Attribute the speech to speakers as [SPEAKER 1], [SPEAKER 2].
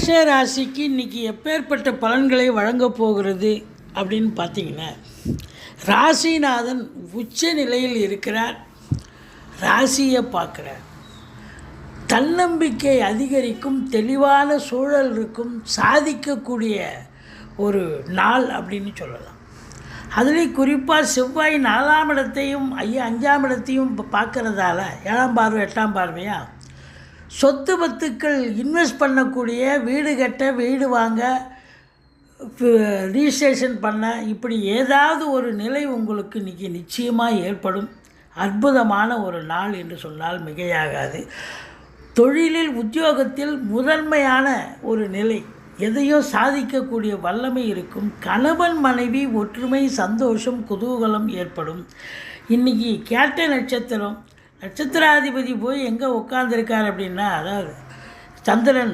[SPEAKER 1] மேஷ ராசிக்கு இன்றைக்கி எப்பேற்பட்ட பலன்களை வழங்கப் போகிறது அப்படின்னு பார்த்தீங்கன்னா, ராசிநாதன் உச்ச நிலையில் இருக்கிறார். ராசியை பார்க்குறார். தன்னம்பிக்கை அதிகரிக்கும், தெளிவான சூழல் இருக்கும், சாதிக்கக்கூடிய ஒரு நாள் அப்படின்னு சொல்லலாம். அதுலேயும் குறிப்பாக செவ்வாய் 4ஆம் இடத்தையும் 5ஆம் இடத்தையும் பார்க்குறதால 7ஆம் பார்வை 8ஆம் பார்வையாக சொத்து பத்துக்கள் இன்வெஸ்ட் பண்ணக்கூடிய, வீடு கட்ட, வீடு வாங்க, ரிஜிஸ்ட்ரேஷன் பண்ண, இப்படி ஏதாவது ஒரு நிலை உங்களுக்கு இன்றைக்கி நிச்சயமாக ஏற்படும். அற்புதமான ஒரு நாள் என்று சொன்னால் மிகையாகாது. தொழிலில், உத்தியோகத்தில் முதன்மையான ஒரு நிலை, எதையோ சாதிக்கக்கூடிய வல்லமை இருக்கும். கணவன் மனைவி ஒற்றுமை, சந்தோஷம், குதூகலம் ஏற்படும். இன்றைக்கி கேட்ட நட்சத்திராதிபதி போய் எங்கே உட்காந்துருக்கார் அப்படின்னா, அதாவது சந்திரன்